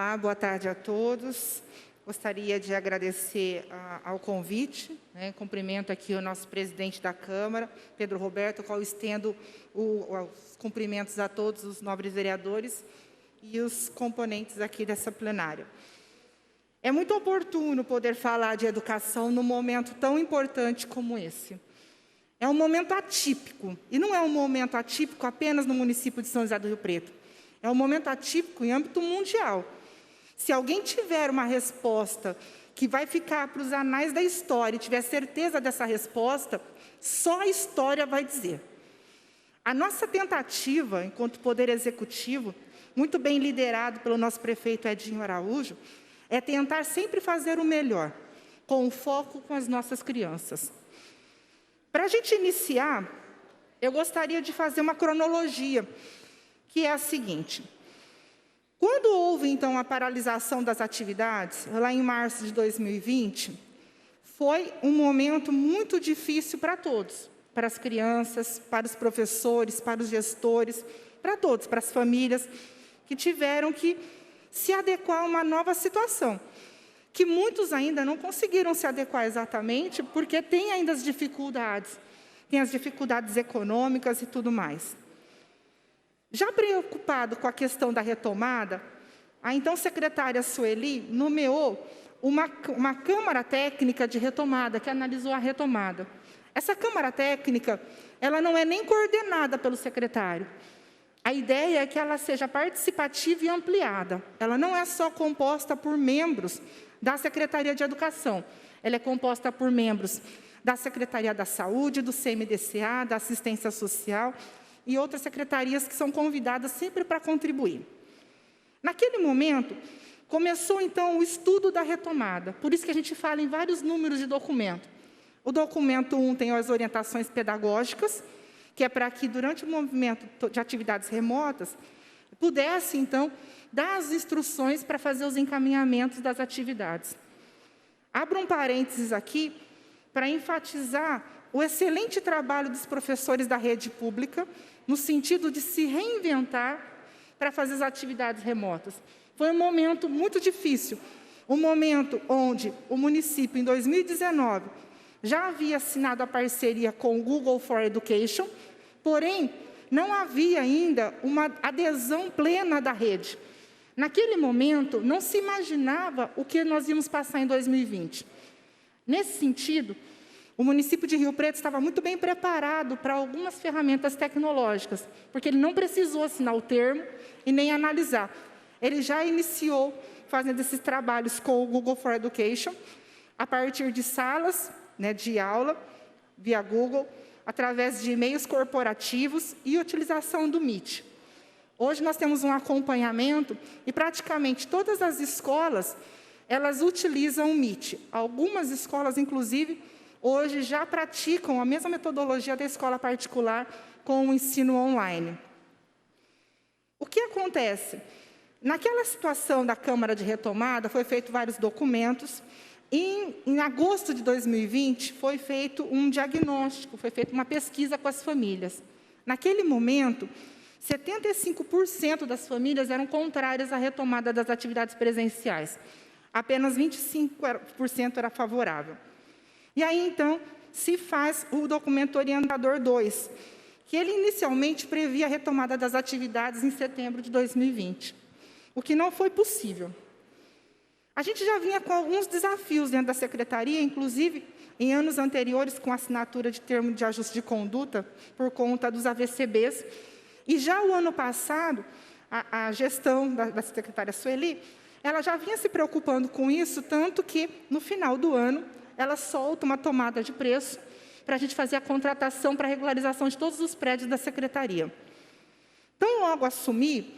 Olá, boa tarde a todos. Gostaria de agradecer ao convite, cumprimento aqui o nosso presidente da Câmara, Pedro Roberto, ao qual estendo os cumprimentos a todos os nobres vereadores e os componentes aqui dessa plenária. É muito oportuno poder falar de educação num momento tão importante como esse. É um momento atípico, e não é um momento atípico apenas no município de São José do Rio Preto. É um momento atípico em âmbito mundial. Se alguém tiver uma resposta que vai ficar para os anais da história e tiver certeza dessa resposta, só a história vai dizer. A nossa tentativa, enquanto Poder Executivo, muito bem liderado pelo nosso prefeito Edinho Araújo, é tentar sempre fazer o melhor, com foco com as nossas crianças. Para a gente iniciar, eu gostaria de fazer uma cronologia, que é a seguinte. Quando houve, então, a paralisação das atividades, lá em março de 2020, foi um momento muito difícil para todos, para as crianças, para os professores, para os gestores, para todos, para as famílias, que tiveram que se adequar a uma nova situação, que muitos ainda não conseguiram se adequar exatamente, porque tem ainda as dificuldades econômicas e tudo mais. Já preocupado com a questão da retomada, a então secretária Sueli nomeou uma Câmara Técnica de Retomada, que analisou a retomada. Essa Câmara Técnica, ela não é nem coordenada pelo secretário. A ideia é que ela seja participativa e ampliada. Ela não é só composta por membros da Secretaria de Educação. Ela é composta por membros da Secretaria da Saúde, do CMDCA, da Assistência Social e outras secretarias que são convidadas sempre para contribuir. Naquele momento, começou, então, o estudo da retomada. Por isso que a gente fala em vários números de documento. O documento 1 tem as orientações pedagógicas, que é para que, durante o movimento de atividades remotas, pudesse, então, dar as instruções para fazer os encaminhamentos das atividades. Abro um parênteses aqui para enfatizar o excelente trabalho dos professores da rede pública, no sentido de se reinventar para fazer as atividades remotas. Foi um momento muito difícil, um momento onde o município, em 2019, já havia assinado a parceria com o Google for Education, porém, não havia ainda uma adesão plena da rede. Naquele momento, não se imaginava o que nós íamos passar em 2020. Nesse sentido, o município de Rio Preto estava muito bem preparado para algumas ferramentas tecnológicas, porque ele não precisou assinar o termo e nem analisar. Ele já iniciou fazendo esses trabalhos com o Google for Education, a partir de salas, de aula, via Google, através de e-mails corporativos e utilização do Meet. Hoje nós temos um acompanhamento e praticamente todas as escolas, elas utilizam o Meet. Algumas escolas, inclusive, hoje já praticam a mesma metodologia da escola particular com o ensino online. O que acontece? Naquela situação da Câmara de Retomada, foi feito vários documentos. Em agosto de 2020, foi feito um diagnóstico, foi feita uma pesquisa com as famílias. Naquele momento, 75% das famílias eram contrárias à retomada das atividades presenciais. Apenas 25% era favorável. E aí, então, se faz o documento orientador 2, que ele inicialmente previa a retomada das atividades em setembro de 2020, o que não foi possível. A gente já vinha com alguns desafios dentro da secretaria, inclusive em anos anteriores, com a assinatura de termo de ajuste de conduta, por conta dos AVCBs. E já o ano passado, a gestão da secretária Sueli, ela já vinha se preocupando com isso, tanto que, no final do ano, ela solta uma tomada de preço para a gente fazer a contratação para a regularização de todos os prédios da secretaria. Então, logo assumi,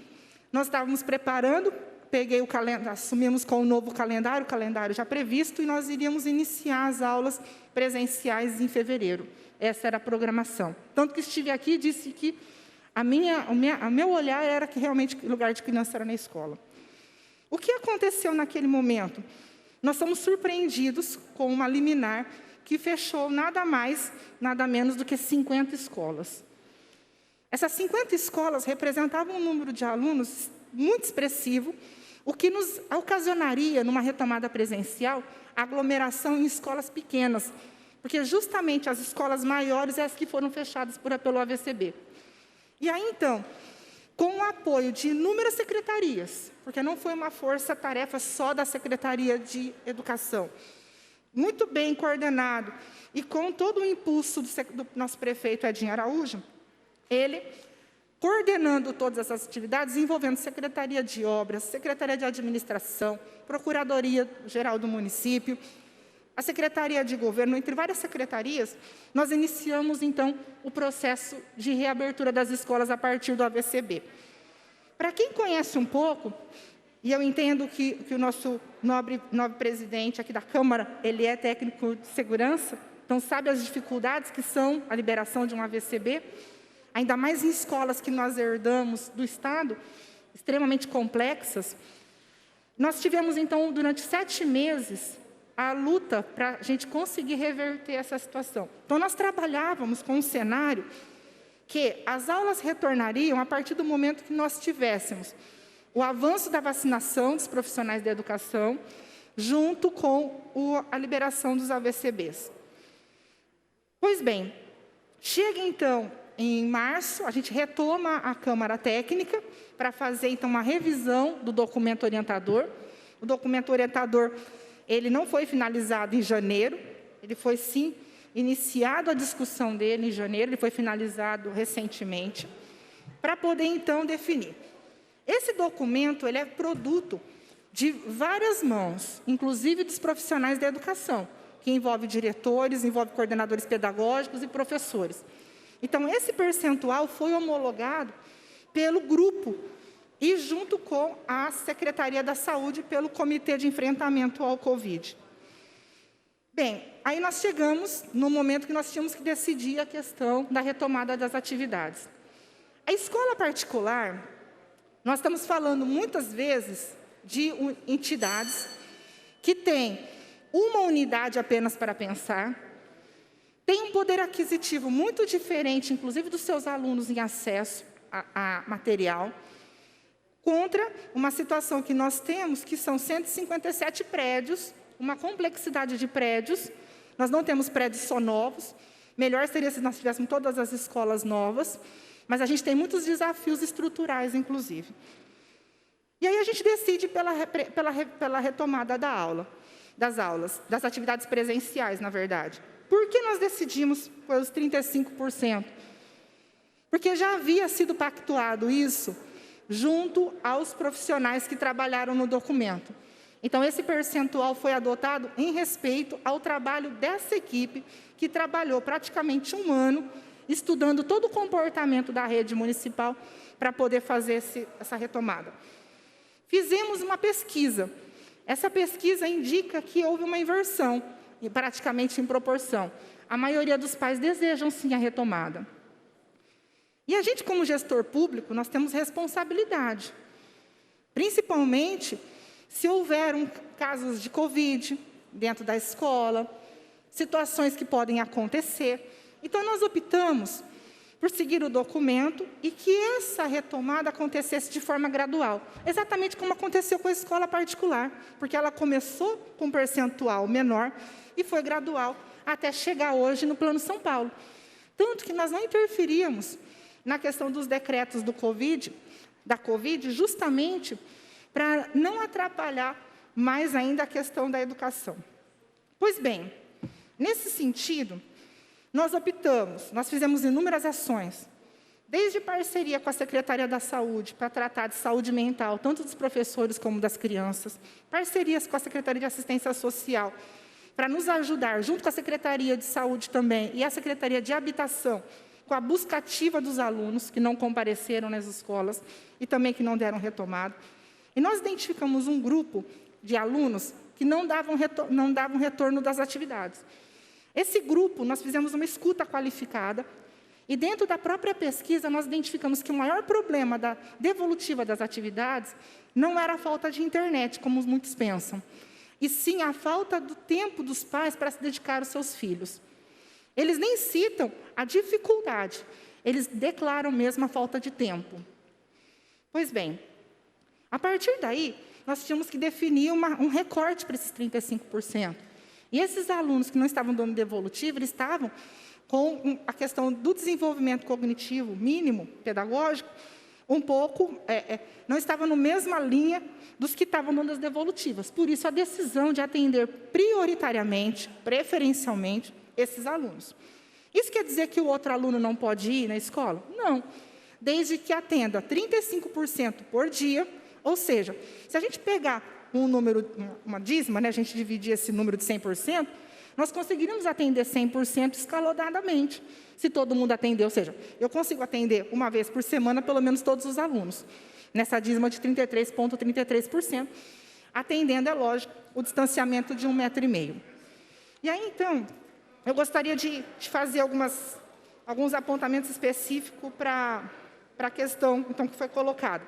nós estávamos preparando, peguei o calendário, assumimos com o novo calendário, o calendário já previsto, e nós iríamos iniciar as aulas presenciais em fevereiro. Essa era a programação. Tanto que estive aqui e disse que o meu olhar era que realmente o lugar de criança era na escola. O que aconteceu naquele momento? Nós somos surpreendidos com uma liminar que fechou nada mais, nada menos do que 50 escolas. Essas 50 escolas representavam um número de alunos muito expressivo, o que nos ocasionaria, numa retomada presencial, aglomeração em escolas pequenas, porque justamente as escolas maiores é as que foram fechadas pelo AVCB. E aí, então, com o apoio de inúmeras secretarias, porque não foi uma força-tarefa só da Secretaria de Educação, muito bem coordenado, e com todo o impulso do nosso prefeito Edinho Araújo, ele coordenando todas essas atividades, envolvendo Secretaria de Obras, Secretaria de Administração, Procuradoria-Geral do Município, a Secretaria de Governo, entre várias secretarias, nós iniciamos, então, o processo de reabertura das escolas a partir do AVCB. Para quem conhece um pouco, e eu entendo que o nosso nobre presidente aqui da Câmara, ele é técnico de segurança, então sabe as dificuldades que são a liberação de um AVCB, ainda mais em escolas que nós herdamos do Estado, extremamente complexas. Nós tivemos, então, durante 7 meses, a luta para a gente conseguir reverter essa situação. Então, nós trabalhávamos com um cenário que as aulas retornariam a partir do momento que nós tivéssemos o avanço da vacinação dos profissionais da educação, junto com a liberação dos AVCBs. Pois bem, chega, então, em março, a gente retoma a Câmara Técnica para fazer, então, uma revisão do documento orientador. O documento orientador, ele não foi finalizado em janeiro, ele foi, sim, iniciado a discussão dele em janeiro, ele foi finalizado recentemente, para poder, então, definir. Esse documento, ele é produto de várias mãos, inclusive dos profissionais da educação, que envolve diretores, envolve coordenadores pedagógicos e professores. Então, esse percentual foi homologado pelo grupo e junto com a Secretaria da Saúde, pelo Comitê de Enfrentamento ao Covid. Bem, aí nós chegamos no momento que nós tínhamos que decidir a questão da retomada das atividades. A escola particular, nós estamos falando muitas vezes de entidades que têm uma unidade apenas para pensar, tem um poder aquisitivo muito diferente, inclusive dos seus alunos em acesso a material, contra uma situação que nós temos, que são 157 prédios, uma complexidade de prédios. Nós não temos prédios só novos, melhor seria se nós tivéssemos todas as escolas novas, mas a gente tem muitos desafios estruturais, inclusive. E aí a gente decide pela retomada das aulas, das atividades presenciais, na verdade. Por que nós decidimos pelos 35%? Porque já havia sido pactuado isso junto aos profissionais que trabalharam no documento. Então, esse percentual foi adotado em respeito ao trabalho dessa equipe, que trabalhou praticamente 1 ano, estudando todo o comportamento da rede municipal para poder fazer essa retomada. Fizemos uma pesquisa. Essa pesquisa indica que houve uma inversão, praticamente em proporção. A maioria dos pais desejam, sim, a retomada. E a gente, como gestor público, nós temos responsabilidade. Principalmente se houver casos de Covid dentro da escola, situações que podem acontecer. Então, nós optamos por seguir o documento e que essa retomada acontecesse de forma gradual, exatamente como aconteceu com a escola particular, porque ela começou com um percentual menor e foi gradual até chegar hoje no Plano São Paulo. Tanto que nós não interferíamos na questão dos decretos da Covid, justamente para não atrapalhar mais ainda a questão da educação. Pois bem, nesse sentido, nós fizemos inúmeras ações, desde parceria com a Secretaria da Saúde, para tratar de saúde mental, tanto dos professores como das crianças, parcerias com a Secretaria de Assistência Social, para nos ajudar, junto com a Secretaria de Saúde também, e a Secretaria de Habitação, com a busca ativa dos alunos que não compareceram nas escolas e também que não deram retomada. E nós identificamos um grupo de alunos que não davam retorno das atividades. Esse grupo, nós fizemos uma escuta qualificada e dentro da própria pesquisa nós identificamos que o maior problema da devolutiva das atividades não era a falta de internet, como muitos pensam, e sim a falta do tempo dos pais para se dedicar aos seus filhos. Eles nem citam a dificuldade, eles declaram mesmo a falta de tempo. Pois bem, a partir daí, nós tínhamos que definir um recorte para esses 35%. E esses alunos que não estavam dando devolutivo, eles estavam com a questão do desenvolvimento cognitivo mínimo, pedagógico, um pouco, não estavam na mesma linha dos que estavam dando as devolutivas. Por isso, a decisão de atender prioritariamente, preferencialmente, esses alunos. Isso quer dizer que o outro aluno não pode ir na escola? Não. Desde que atenda 35% por dia, ou seja, se a gente pegar um número, uma dízima, né, a gente dividir esse número de 100%, nós conseguiríamos atender 100% escalonadamente, se todo mundo atender, ou seja, eu consigo atender uma vez por semana, pelo menos todos os alunos, nessa dízima de 33,33%, atendendo, é lógico, o distanciamento de 1,5 m. E aí, então, eu gostaria de fazer alguns apontamentos específicos para a questão então, que foi colocada.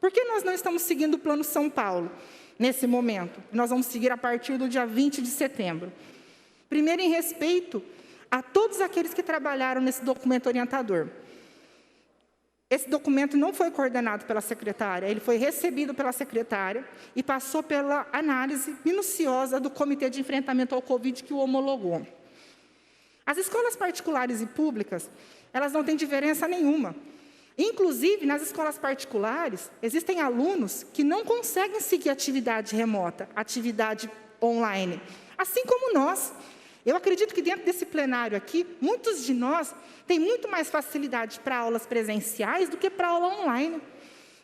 Por que nós não estamos seguindo o Plano São Paulo, nesse momento? Nós vamos seguir a partir do dia 20 de setembro. Primeiro, em respeito a todos aqueles que trabalharam nesse documento orientador. Esse documento não foi coordenado pela secretária, ele foi recebido pela secretária e passou pela análise minuciosa do Comitê de Enfrentamento ao Covid que o homologou. As escolas particulares e públicas, elas não têm diferença nenhuma. Inclusive, nas escolas particulares, existem alunos que não conseguem seguir atividade remota, atividade online, assim como nós. Eu acredito que dentro desse plenário aqui, muitos de nós têm muito mais facilidade para aulas presenciais do que para aula online.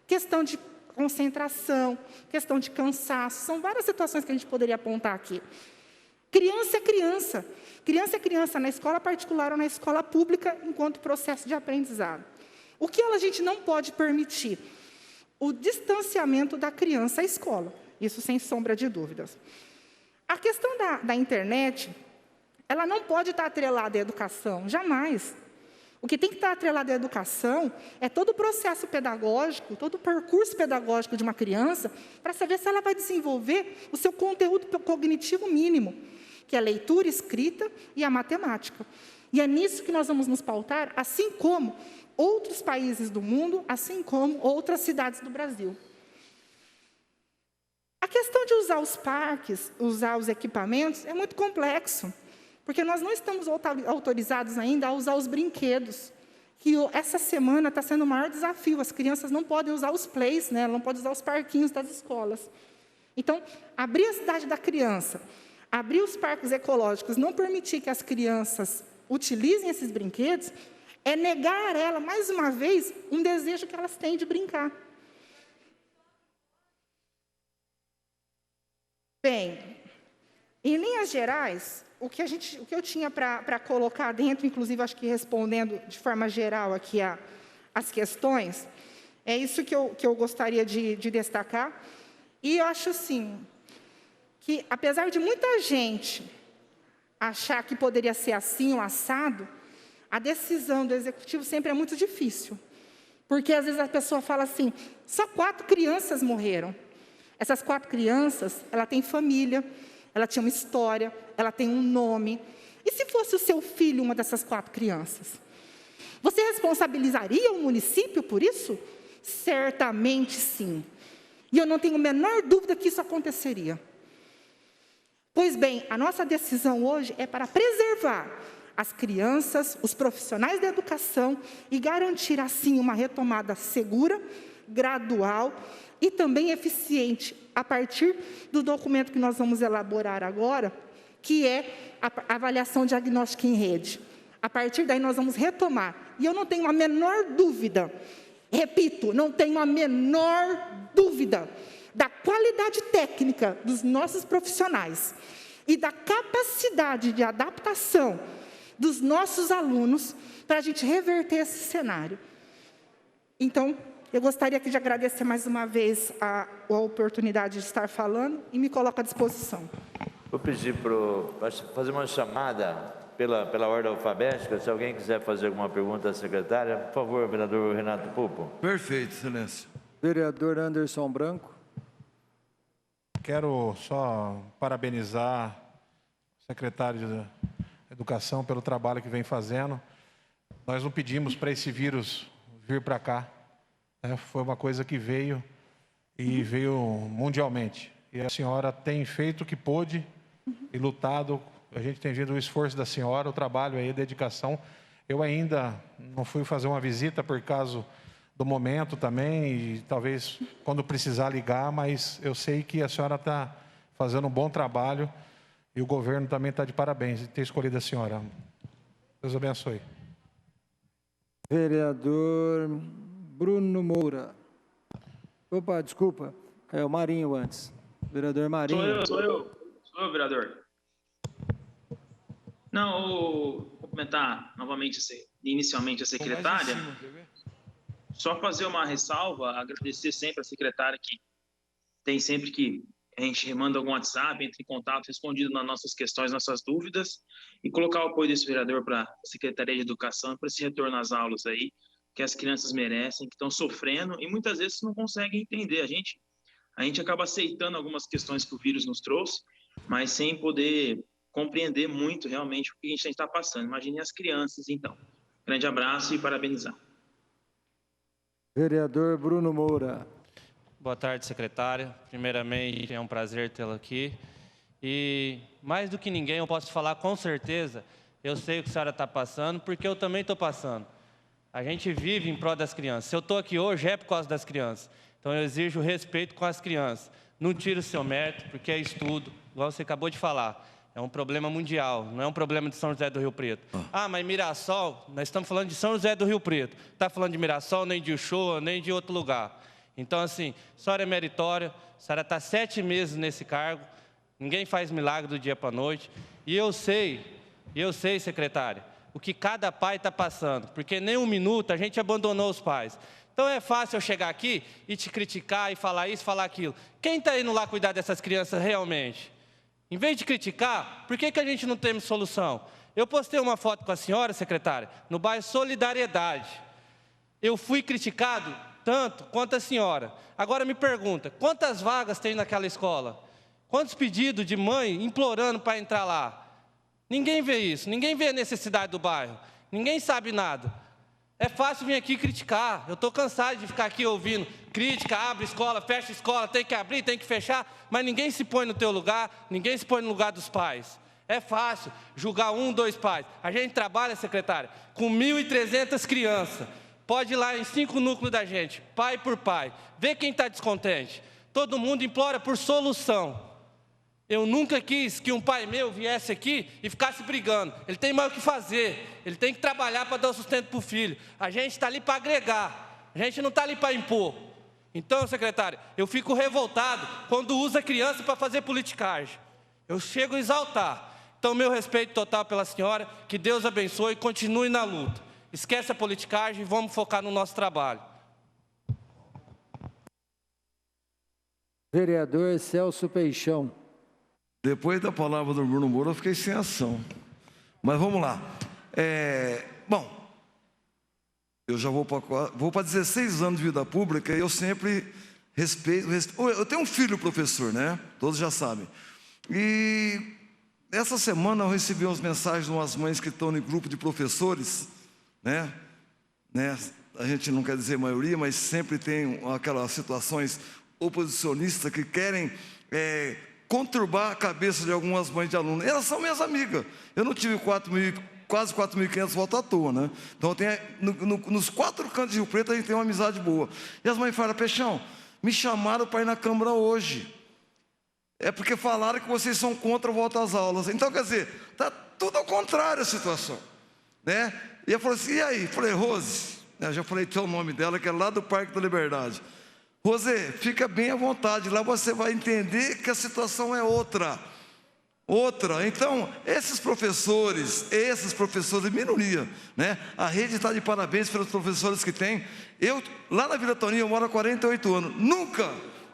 Questão de concentração, questão de cansaço, são várias situações que a gente poderia apontar aqui. Criança é criança. Criança é criança na escola particular ou na escola pública, enquanto processo de aprendizado. O que a gente não pode permitir? O distanciamento da criança à escola. Isso sem sombra de dúvidas. A questão da internet, ela não pode estar atrelada à educação, jamais. O que tem que estar atrelado à educação é todo o processo pedagógico, todo o percurso pedagógico de uma criança, para saber se ela vai desenvolver o seu conteúdo cognitivo mínimo, que é a leitura, escrita e a matemática. E é nisso que nós vamos nos pautar, assim como outros países do mundo, assim como outras cidades do Brasil. A questão de usar os parques, usar os equipamentos, é muito complexo, porque nós não estamos autorizados ainda a usar os brinquedos, que essa semana está sendo o maior desafio. As crianças não podem usar os plays, né? Não podem usar os parquinhos das escolas. Então, abrir a cidade da criança, abrir os parques ecológicos, não permitir que as crianças utilizem esses brinquedos, é negar a ela, mais uma vez, um desejo que elas têm de brincar. Bem, em linhas gerais, o que eu tinha para colocar dentro, inclusive, acho que respondendo de forma geral aqui as questões, é isso que eu gostaria de destacar. E eu acho, assim, que apesar de muita gente achar que poderia ser assim, ou assado, a decisão do executivo sempre é muito difícil. Porque, às vezes, a pessoa fala assim, só 4 crianças morreram. Essas 4 crianças, ela tem família, ela tinha uma história, ela tem um nome. E se fosse o seu filho uma dessas 4 crianças? Você responsabilizaria o município por isso? Certamente sim. E eu não tenho a menor dúvida que isso aconteceria. Pois bem, a nossa decisão hoje é para preservar as crianças, os profissionais da educação e garantir, assim, uma retomada segura, gradual e também eficiente, a partir do documento que nós vamos elaborar agora, que é a avaliação diagnóstica em rede. A partir daí nós vamos retomar. E eu não tenho a menor dúvida, repito, não tenho a menor dúvida da qualidade técnica dos nossos profissionais e da capacidade de adaptação dos nossos alunos para a gente reverter esse cenário. Então, eu gostaria aqui de agradecer mais uma vez a oportunidade de estar falando e me coloco à disposição. Vou pedir para fazer uma chamada pela ordem alfabética. Se alguém quiser fazer alguma pergunta à secretária, por favor, vereador Renato Pupo. Perfeito, excelência. Vereador Anderson Branco. Quero só parabenizar o secretário de Educação pelo trabalho que vem fazendo. Nós não pedimos para esse vírus vir para cá. Foi uma coisa que veio e veio mundialmente. E a senhora tem feito o que pôde e lutado. A gente tem visto o esforço da senhora, o trabalho aí, a dedicação. Eu ainda não fui fazer uma visita por causa do momento também, e talvez quando precisar ligar, mas eu sei que a senhora está fazendo um bom trabalho e o governo também está de parabéns de ter escolhido a senhora. Deus abençoe. Vereador Bruno Moura. Opa, desculpa. É o Marinho antes. Vereador Marinho. Sou eu, vereador. Não, vou cumprimentar novamente, inicialmente, a secretária. Só fazer uma ressalva, agradecer sempre a secretária que tem sempre que a gente manda algum WhatsApp, entra em contato, respondido nas nossas questões, nossas dúvidas, e colocar o apoio desse vereador para a Secretaria de Educação, para esse retorno às aulas aí, que as crianças merecem, que estão sofrendo e muitas vezes não conseguem entender. A gente acaba aceitando algumas questões que o vírus nos trouxe, mas sem poder compreender muito realmente o que a gente está passando. Imagine as crianças, então. Grande abraço e parabenizar. Vereador Bruno Moura. Boa tarde, secretária. Primeiramente, é um prazer tê-la aqui. E, mais do que ninguém, eu posso falar com certeza, eu sei o que a senhora está passando, porque eu também estou passando. A gente vive em prol das crianças. Se eu estou aqui hoje, é por causa das crianças. Então, eu exijo respeito com as crianças. Não tire o seu mérito, porque é estudo, igual você acabou de falar. É um problema mundial, não é um problema de São José do Rio Preto. Ah, mas Mirassol, nós estamos falando de São José do Rio Preto. Não está falando de Mirassol, nem de Uchoa, nem de outro lugar. Então, assim, a senhora é meritória, a senhora está 7 meses nesse cargo, ninguém faz milagre do dia para a noite. E eu sei, secretária, o que cada pai está passando, porque nem um minuto a gente abandonou os pais. Então é fácil eu chegar aqui e te criticar e falar isso, falar aquilo. Quem está indo lá cuidar dessas crianças realmente? Em vez de criticar, por que a gente não tem solução? Eu postei uma foto com a senhora, secretária, no bairro Solidariedade. Eu fui criticado tanto quanto a senhora. Agora me pergunta, quantas vagas tem naquela escola? Quantos pedidos de mãe implorando para entrar lá? Ninguém vê isso, ninguém vê a necessidade do bairro, ninguém sabe nada. É fácil vir aqui criticar, eu estou cansado de ficar aqui ouvindo crítica, abre escola, fecha escola, tem que abrir, tem que fechar, mas ninguém se põe no teu lugar, ninguém se põe no lugar dos pais. É fácil julgar 1, 2 pais. A gente trabalha, secretária, com 1.300 crianças. Pode ir lá em 5 núcleos da gente, pai por pai. Vê quem está descontente. Todo mundo implora por solução. Eu nunca quis que um pai meu viesse aqui e ficasse brigando. Ele tem mais o que fazer. Ele tem que trabalhar para dar o sustento para o filho. A gente está ali para agregar. A gente não está ali para impor. Então, secretária, eu fico revoltado quando usa criança para fazer politicagem. Eu chego a exaltar. Então, meu respeito total pela senhora. Que Deus abençoe e continue na luta. Esquece a politicagem e vamos focar no nosso trabalho. Vereador Celso Peixão. Depois da palavra do Bruno Moura, eu fiquei sem ação. Mas vamos lá. Bom, eu já vou para 16 anos de vida pública e eu sempre respeito. Eu tenho um filho professor, né? Todos já sabem. E essa semana eu recebi umas mensagens de umas mães que estão no grupo de professores, né? A gente não quer dizer maioria, mas sempre tem aquelas situações oposicionistas que querem conturbar a cabeça de algumas mães de alunos. Elas são minhas amigas. Eu não tive quase 4.500 votos à toa, né? Então, nos 4 cantos de Rio Preto, a gente tem uma amizade boa. E as mães falam: Peixão, me chamaram para ir na Câmara hoje. É porque falaram que vocês são contra o voto às aulas. Então, quer dizer, está tudo ao contrário a situação, né? E eu falei assim: e aí? Falei: Rose, eu já falei o nome dela, que é lá do Parque da Liberdade. Rose, fica bem à vontade, lá você vai entender que a situação é outra. Então, esses professores, minoria, né? A rede está de parabéns pelos professores que tem. Eu, lá na Vila Toninho, eu moro há 48 anos,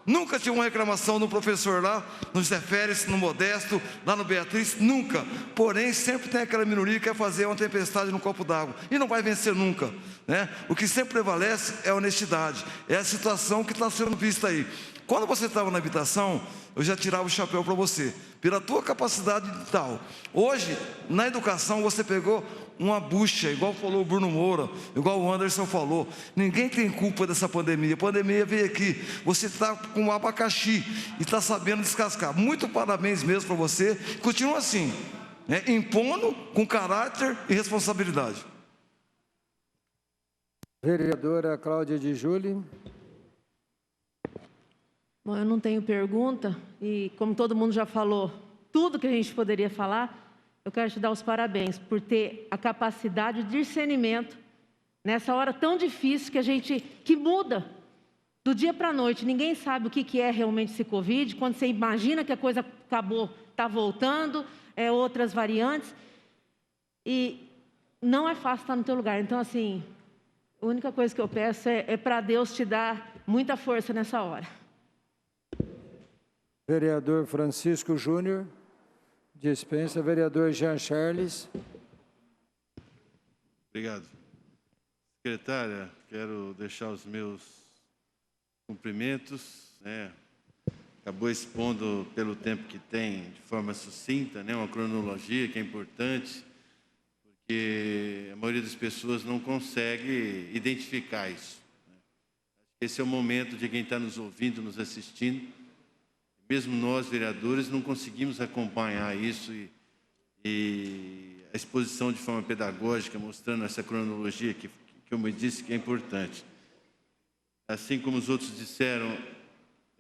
nunca tive uma reclamação do professor lá, no José Férez, no Modesto, lá no Beatriz, nunca. Porém, sempre tem aquela minoria que quer fazer uma tempestade no copo d'água, e não vai vencer nunca, né? O que sempre prevalece é a honestidade, é a situação que está sendo vista aí. Quando você estava na habitação, eu já tirava o chapéu para você, pela tua capacidade de tal. Hoje, na educação, você pegou uma bucha, igual falou o Bruno Moura, igual o Anderson falou. Ninguém tem culpa dessa pandemia. A pandemia veio aqui. Você está com um abacaxi e está sabendo descascar. Muito parabéns mesmo para você. Continua assim, né? Impondo com caráter e responsabilidade. Vereadora Cláudia de Júlio. Bom, eu não tenho pergunta e, como todo mundo já falou, tudo que a gente poderia falar, eu quero te dar os parabéns por ter a capacidade de discernimento nessa hora tão difícil que muda do dia para a noite. Ninguém sabe o que é realmente esse Covid. Quando você imagina que a coisa acabou, está voltando, outras variantes. E não é fácil estar no teu lugar. Então, assim, a única coisa que eu peço é para Deus te dar muita força nessa hora. Vereador Francisco Júnior. Dispensa. Vereador Jean Charles. Obrigado. Secretária, quero deixar os meus cumprimentos, né? Acabou expondo pelo tempo que tem, de forma sucinta, né? Uma cronologia que é importante, porque a maioria das pessoas não consegue identificar isso, né? Esse é o momento de quem está nos ouvindo, nos assistindo. Mesmo nós, vereadores, não conseguimos acompanhar isso e a exposição de forma pedagógica, mostrando essa cronologia que eu me disse que é importante. Assim como os outros disseram,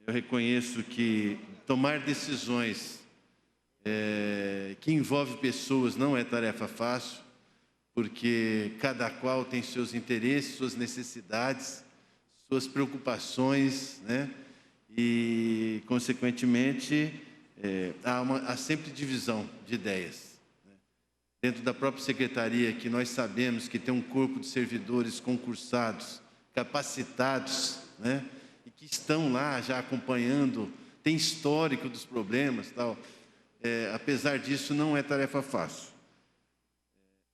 eu reconheço que tomar decisões que envolvem pessoas não é tarefa fácil, porque cada qual tem seus interesses, suas necessidades, suas preocupações, né? E, consequentemente, há sempre divisão de ideias, né? Dentro da própria secretaria, que nós sabemos que tem um corpo de servidores concursados, capacitados, né? E que estão lá já acompanhando, tem histórico dos problemas, tal. Apesar disso, não é tarefa fácil.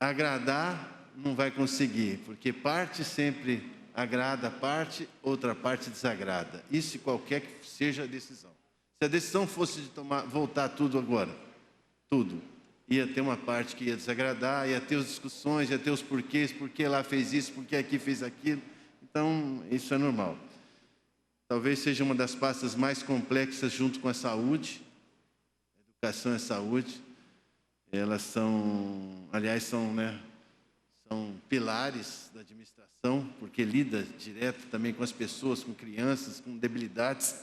Agradar não vai conseguir, porque parte sempre agrada a parte, outra parte desagrada. Isso qualquer que seja a decisão. Se a decisão fosse de voltar tudo agora, tudo, ia ter uma parte que ia desagradar, ia ter as discussões, ia ter os porquês, por que lá fez isso, por que aqui fez aquilo. Então, isso é normal. Talvez seja uma das pastas mais complexas junto com a saúde. Educação e saúde. Elas são, aliás, são pilares da administração, porque lida direto também com as pessoas, com crianças, com debilidades.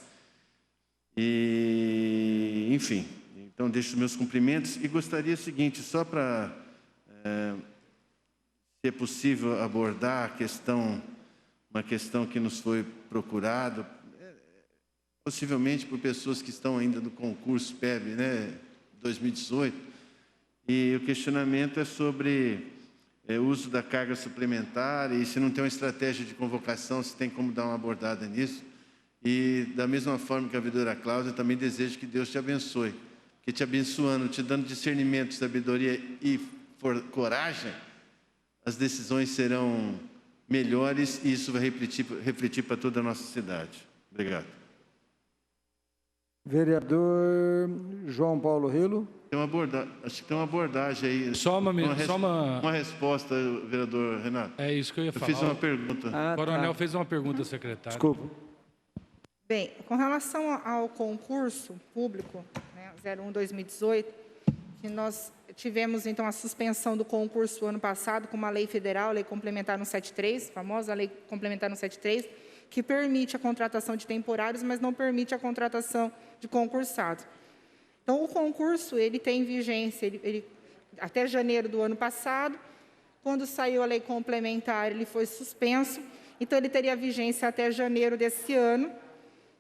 E, enfim, então deixo os meus cumprimentos e gostaria o seguinte, só para, se é possível abordar uma questão que nos foi procurado, possivelmente por pessoas que estão ainda no concurso PEB, né, 2018, e o questionamento é sobre o uso da carga suplementar e se não tem uma estratégia de convocação, se tem como dar uma abordada nisso. E da mesma forma que a vereadora Cláudia, também desejo que Deus te abençoe, que te abençoando, te dando discernimento, sabedoria e coragem, as decisões serão melhores e isso vai refletir para toda a nossa cidade. Obrigado. Vereador João Paulo Rilo. Acho que tem uma abordagem aí. Uma resposta, vereador Renato. É isso que eu ia falar. Eu fiz uma pergunta. O coronel fez uma pergunta, secretário. Desculpa. Bem, com relação ao concurso público, né, 01-2018, que nós tivemos, então, a suspensão do concurso ano passado com uma lei federal, a Lei Complementar 173, a famosa Lei Complementar 173, que permite a contratação de temporários, mas não permite a contratação de concursados. Então, o concurso, ele tem vigência ele até janeiro do ano passado. Quando saiu a lei complementar, ele foi suspenso. Então, ele teria vigência até janeiro desse ano.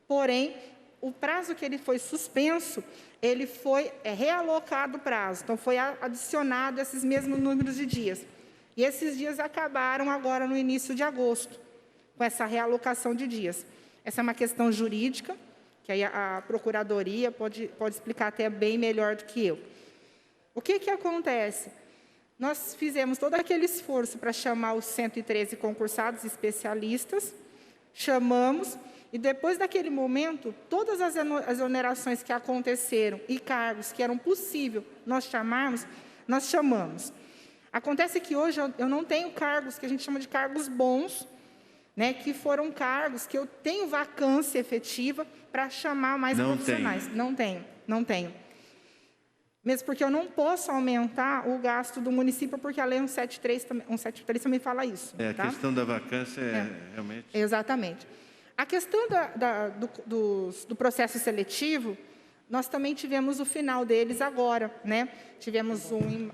Porém, o prazo que ele foi suspenso, ele foi realocado o prazo. Então, foi adicionado esses mesmos números de dias. E esses dias acabaram agora no início de agosto, com essa realocação de dias. Essa é uma questão jurídica, que aí a Procuradoria pode explicar até bem melhor do que eu. O que acontece? Nós fizemos todo aquele esforço para chamar os 113 concursados especialistas, chamamos, e depois daquele momento, todas as exonerações que aconteceram e cargos que eram possível nós chamarmos, nós chamamos. Acontece que hoje eu não tenho cargos que a gente chama de cargos bons, né, que foram cargos que eu tenho vacância efetiva para chamar mais profissionais. Não tenho. Mesmo porque eu não posso aumentar o gasto do município, porque a Lei 173 também fala isso. A questão da vacância realmente... Exatamente. A questão do processo seletivo, nós também tivemos o final deles agora, né? Tivemos um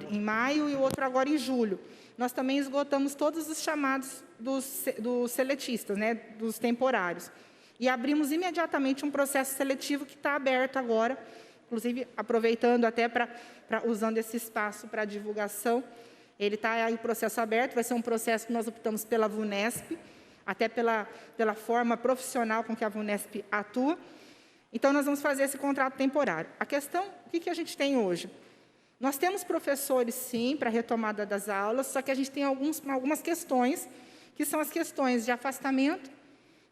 em maio e o outro agora em julho. Nós também esgotamos todos os chamados dos seletistas, né? Dos temporários. E abrimos imediatamente um processo seletivo que está aberto agora, inclusive aproveitando até usando esse espaço para divulgação. Ele está aí o processo aberto, vai ser um processo que nós optamos pela VUNESP, até pela forma profissional com que a VUNESP atua. Então, nós vamos fazer esse contrato temporário. A questão, o que a gente tem hoje? Nós temos professores, sim, para a retomada das aulas, só que a gente tem algumas questões, que são as questões de afastamento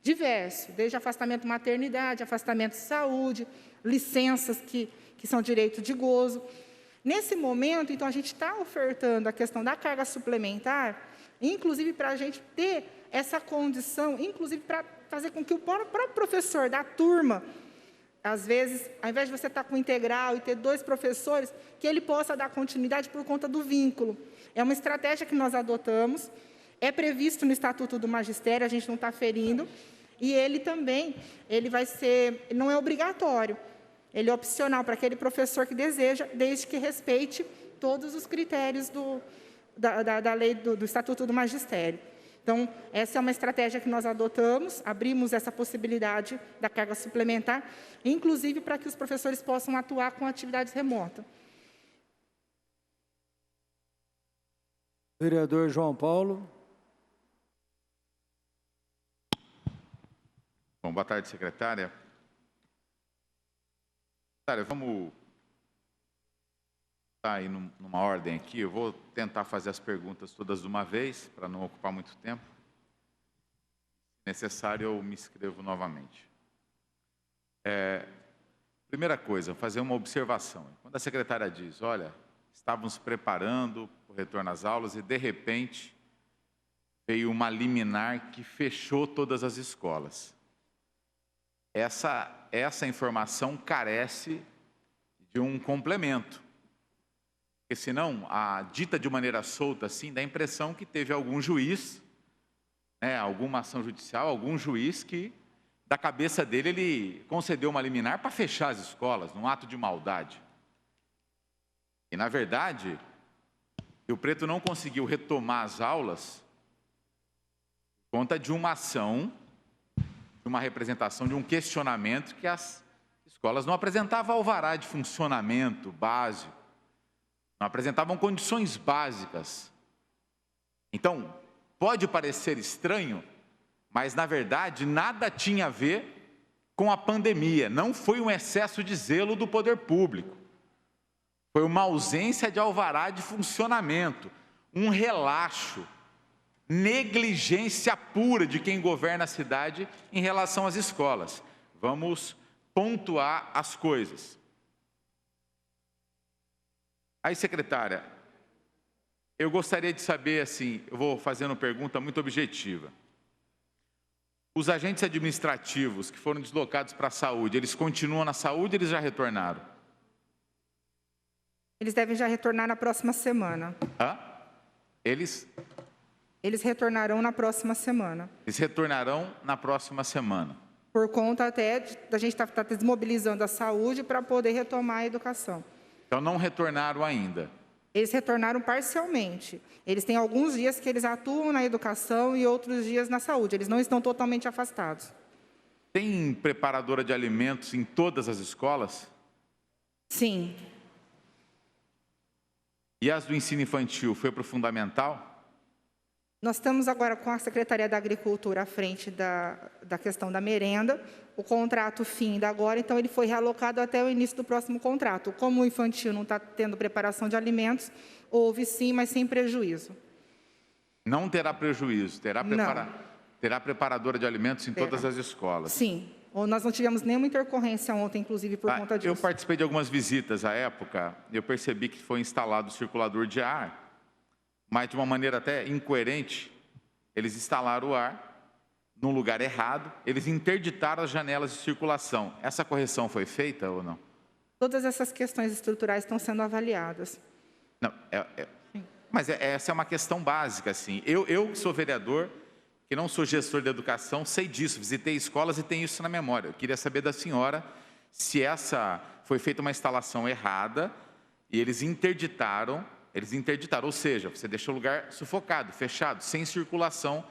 diverso, desde afastamento maternidade, afastamento de saúde, licenças que são direito de gozo. Nesse momento, então, a gente está ofertando a questão da carga suplementar, inclusive para a gente ter essa condição, inclusive para fazer com que o próprio professor da turma, às vezes, ao invés de você estar com integral e ter 2 professores, que ele possa dar continuidade por conta do vínculo. É uma estratégia que nós adotamos, é previsto no Estatuto do Magistério, a gente não está ferindo, e ele também, não é obrigatório, ele é opcional para aquele professor que deseja, desde que respeite todos os critérios da lei do Estatuto do Magistério. Então, essa é uma estratégia que nós adotamos, abrimos essa possibilidade da carga suplementar, inclusive para que os professores possam atuar com atividades remotas. Vereador João Paulo. Bom, boa tarde, secretária. Secretária, vamos estar aí numa ordem aqui. Eu vou tentar fazer as perguntas todas de uma vez, para não ocupar muito tempo. Se necessário, eu me inscrevo novamente. Primeira coisa, fazer uma observação. Quando a secretária diz, olha, estávamos preparando o retorno às aulas e, de repente, veio uma liminar que fechou todas as escolas. Essa informação carece de um complemento. Porque, senão, dita de maneira solta, assim, dá a impressão que teve algum juiz, né, alguma ação judicial, algum juiz que, da cabeça dele, ele concedeu uma liminar para fechar as escolas, num ato de maldade. E, na verdade, Rio Preto não conseguiu retomar as aulas por conta de uma ação, de uma representação, de um questionamento que as escolas não apresentavam alvará de funcionamento básico, não apresentavam condições básicas. Então, pode parecer estranho, mas, na verdade, nada tinha a ver com a pandemia. Não foi um excesso de zelo do poder público. Foi uma ausência de alvará de funcionamento, um relaxo, negligência pura de quem governa a cidade em relação às escolas. Vamos pontuar as coisas. Aí, secretária, eu gostaria de saber, assim, eu vou fazendo uma pergunta muito objetiva. Os agentes administrativos que foram deslocados para a saúde, eles continuam na saúde ou eles já retornaram? Eles devem já retornar na próxima semana. Eles retornarão na próxima semana. Eles retornarão na próxima semana. Por conta até da gente estar desmobilizando a saúde para poder retomar a educação. Então, não retornaram ainda? Eles retornaram parcialmente. Eles têm alguns dias que eles atuam na educação e outros dias na saúde. Eles não estão totalmente afastados. Tem preparadora de alimentos em todas as escolas? Sim. E as do ensino infantil, foi para o fundamental? Nós estamos agora com a Secretaria da Agricultura à frente da questão da merenda. O contrato finda agora, então ele foi realocado até o início do próximo contrato. Como o infantil não está tendo preparação de alimentos, houve sim, mas sem prejuízo. Não terá prejuízo, terá Terá preparadora de alimentos em todas as escolas? Sim. Nós não tivemos nenhuma intercorrência ontem, inclusive, por conta disso. Eu participei de algumas visitas à época, eu percebi que foi instalado o circulador de ar, mas de uma maneira até incoerente, eles instalaram o ar num lugar errado, eles interditaram as janelas de circulação. Essa correção foi feita ou não? Todas essas questões estruturais estão sendo avaliadas. Não, mas essa é uma questão básica, assim. Eu que sou vereador, que não sou gestor de educação, sei disso, visitei escolas e tenho isso na memória. Eu queria saber da senhora se essa foi feita uma instalação errada e eles interditaram, ou seja, você deixou o lugar sufocado, fechado, sem circulação,